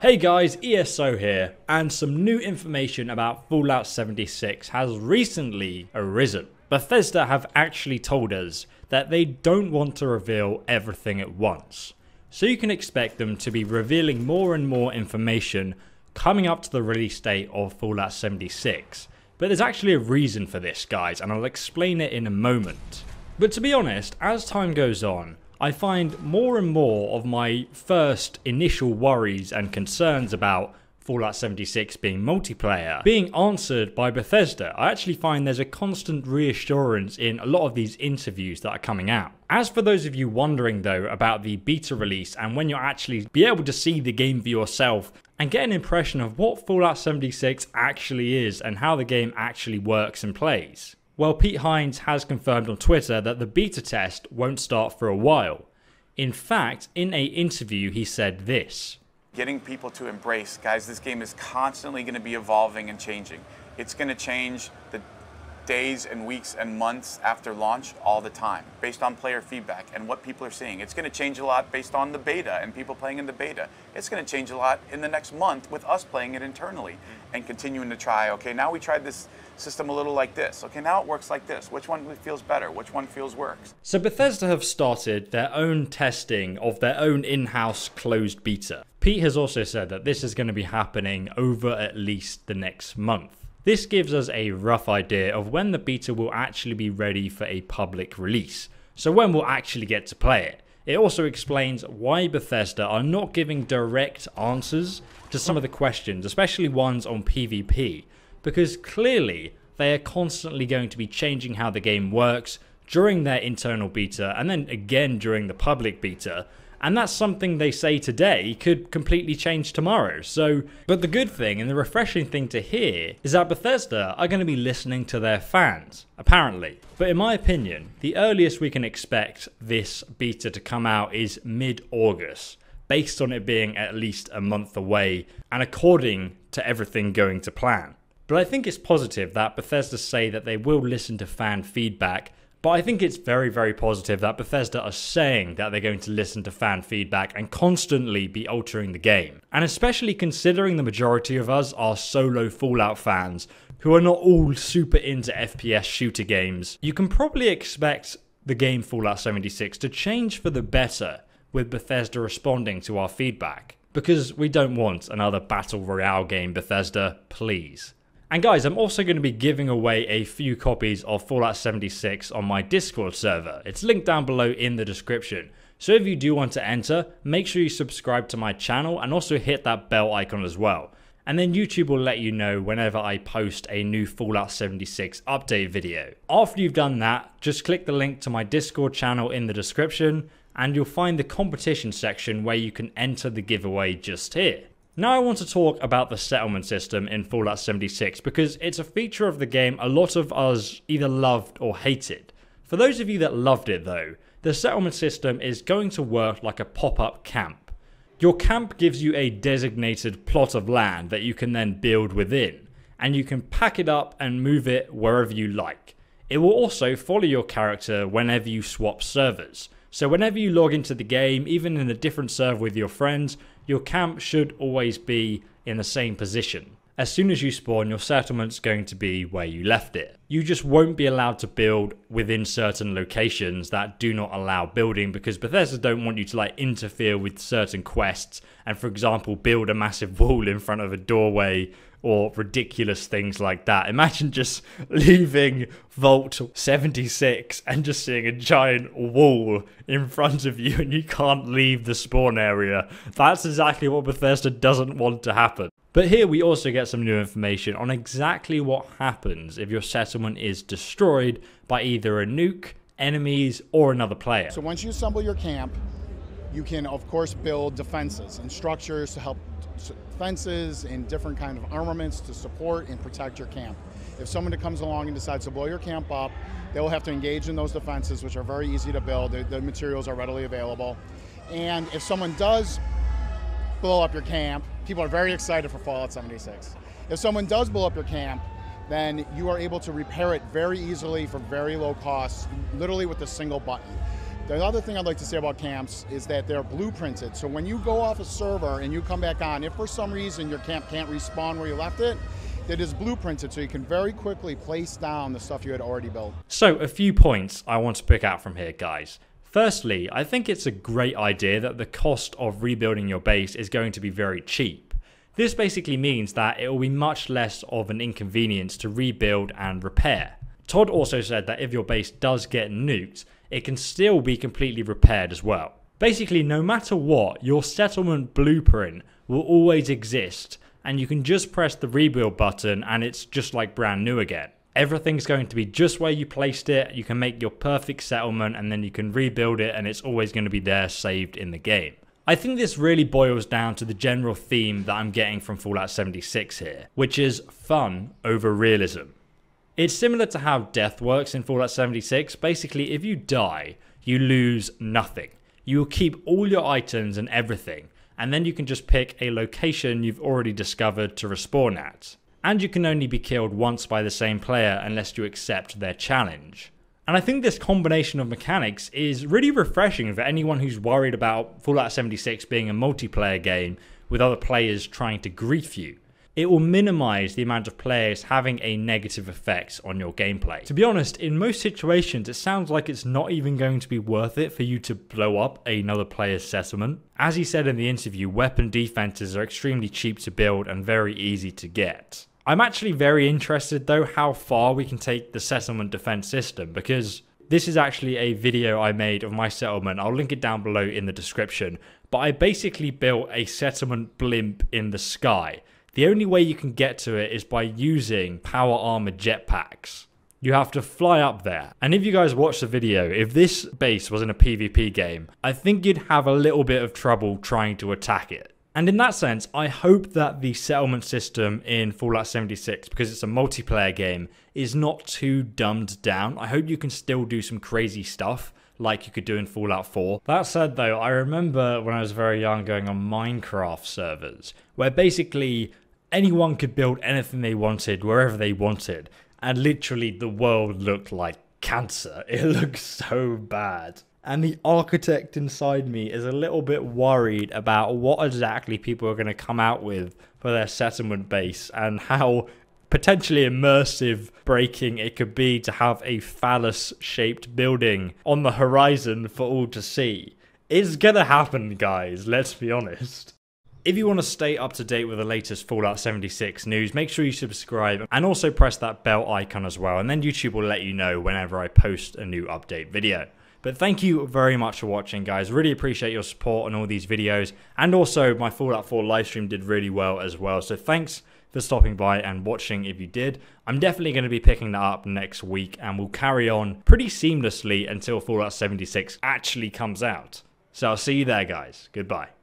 Hey guys, ESO here, and some new information about Fallout 76 has recently arisen. Bethesda have actually told us that they don't want to reveal everything at once. So you can expect them to be revealing more and more information coming up to the release date of Fallout 76. But there's actually a reason for this, guys, and I'll explain it in a moment. But to be honest, as time goes on, I find more and more of my first initial worries and concerns about Fallout 76 being multiplayer being answered by Bethesda. I actually find there's a constant reassurance in a lot of these interviews that are coming out. As for those of you wondering though about the beta release and when you'll actually be able to see the game for yourself and get an impression of what Fallout 76 actually is and how the game actually works and plays. Well, Pete Hines has confirmed on Twitter that the beta test won't start for a while. In fact, in an interview he said this. Getting people to embrace, guys, this game is constantly going to be evolving and changing. It's going to change the days and weeks and months after launch all the time based on player feedback and what people are seeing. It's going to change a lot based on the beta and people playing in the beta. It's going to change a lot in the next month with us playing it internally and continuing to try, okay, now we tried this system a little like this. Okay, now it works like this. Which one feels better? Which one feels worse? So Bethesda have started their own testing of their own in-house closed beta. Pete has also said that this is going to be happening over at least the next month. This gives us a rough idea of when the beta will actually be ready for a public release, so when we'll actually get to play it. It also explains why Bethesda are not giving direct answers to some of the questions, especially ones on PvP, because clearly they are constantly going to be changing how the game works during their internal beta and then again during the public beta. And that's something they say today could completely change tomorrow. But the good thing and the refreshing thing to hear is that Bethesda are going to be listening to their fans, apparently. But in my opinion, the earliest we can expect this beta to come out is mid-August, based on it being at least a month away and according to everything going to plan. But I think it's positive that Bethesda say that they will listen to fan feedback. But I think it's very, very positive that Bethesda are saying that they're going to listen to fan feedback and constantly be altering the game. And especially considering the majority of us are solo Fallout fans who are not all super into FPS shooter games, you can probably expect the game Fallout 76 to change for the better with Bethesda responding to our feedback. Because we don't want another Battle Royale game, Bethesda, please. And guys, I'm also going to be giving away a few copies of Fallout 76 on my Discord server. It's linked down below in the description. So if you do want to enter, make sure you subscribe to my channel and also hit that bell icon as well. And then YouTube will let you know whenever I post a new Fallout 76 update video. After you've done that, just click the link to my Discord channel in the description and you'll find the competition section where you can enter the giveaway just here. Now I want to talk about the settlement system in Fallout 76 because it's a feature of the game a lot of us either loved or hated. For those of you that loved it though, the settlement system is going to work like a pop-up camp. Your camp gives you a designated plot of land that you can then build within, and you can pack it up and move it wherever you like. It will also follow your character whenever you swap servers. So whenever you log into the game, even in a different server with your friends, your camp should always be in the same position. As soon as you spawn, your settlement's going to be where you left it. You just won't be allowed to build within certain locations that do not allow building because Bethesda don't want you to interfere with certain quests and, for example, build a massive wall in front of a doorway or ridiculous things like that. Imagine just leaving Vault 76 and just seeing a giant wall in front of you and you can't leave the spawn area. That's exactly what Bethesda doesn't want to happen. But here we also get some new information on exactly what happens if your settlement is destroyed by either a nuke, enemies, or another player. So once you assemble your camp, you can of course build defenses and structures to help fences and different kind of armaments to support and protect your camp. If someone comes along and decides to blow your camp up, they will have to engage in those defenses, which are very easy to build. The materials are readily available. And if someone does blow up your camp, people are very excited for Fallout 76. If someone does blow up your camp, then you are able to repair it very easily for very low cost, literally with a single button. The other thing I'd like to say about camps is that they're blueprinted. So when you go off a server and you come back on, if for some reason your camp can't respawn where you left it, it is blueprinted so you can very quickly place down the stuff you had already built. So a few points I want to pick out from here, guys. Firstly, I think it's a great idea that the cost of rebuilding your base is going to be very cheap. This basically means that it will be much less of an inconvenience to rebuild and repair. Todd also said that if your base does get nuked, it can still be completely repaired as well. Basically, no matter what, your settlement blueprint will always exist, and you can just press the rebuild button and it's just like brand new again. Everything's going to be just where you placed it. You can make your perfect settlement and then you can rebuild it, and it's always going to be there saved in the game. I think this really boils down to the general theme that I'm getting from Fallout 76 here, which is fun over realism. It's similar to how death works in Fallout 76. Basically, if you die, you lose nothing. You will keep all your items and everything, and then you can just pick a location you've already discovered to respawn at. And you can only be killed once by the same player unless you accept their challenge. And I think this combination of mechanics is really refreshing for anyone who's worried about Fallout 76 being a multiplayer game with other players trying to grief you. It will minimize the amount of players having a negative effect on your gameplay. To be honest, in most situations, it sounds like it's not even going to be worth it for you to blow up another player's settlement. As he said in the interview, weapon defenses are extremely cheap to build and very easy to get. I'm actually very interested though how far we can take the settlement defense system, because this is actually a video I made of my settlement. I'll link it down below in the description. But I basically built a settlement blimp in the sky. The only way you can get to it is by using power armored jetpacks. You have to fly up there. And if you guys watch the video, if this base was in a PvP game, I think you'd have a little bit of trouble trying to attack it. And in that sense, I hope that the settlement system in Fallout 76, because it's a multiplayer game, is not too dumbed down. I hope you can still do some crazy stuff like you could do in Fallout 4. That said though, I remember when I was very young going on Minecraft servers, where basically anyone could build anything they wanted, wherever they wanted. And literally the world looked like cancer. It looked so bad. And the architect inside me is a little bit worried about what exactly people are going to come out with for their settlement base and how potentially immersive breaking it could be to have a phallus-shaped building on the horizon for all to see. It's going to happen, guys, let's be honest. If you want to stay up to date with the latest Fallout 76 news, make sure you subscribe and also press that bell icon as well, and then YouTube will let you know whenever I post a new update video. But thank you very much for watching, guys. Really appreciate your support on all these videos. And also, my Fallout 4 livestream did really well as well. So thanks for stopping by and watching if you did. I'm definitely going to be picking that up next week. And we'll carry on pretty seamlessly until Fallout 76 actually comes out. So I'll see you there, guys. Goodbye.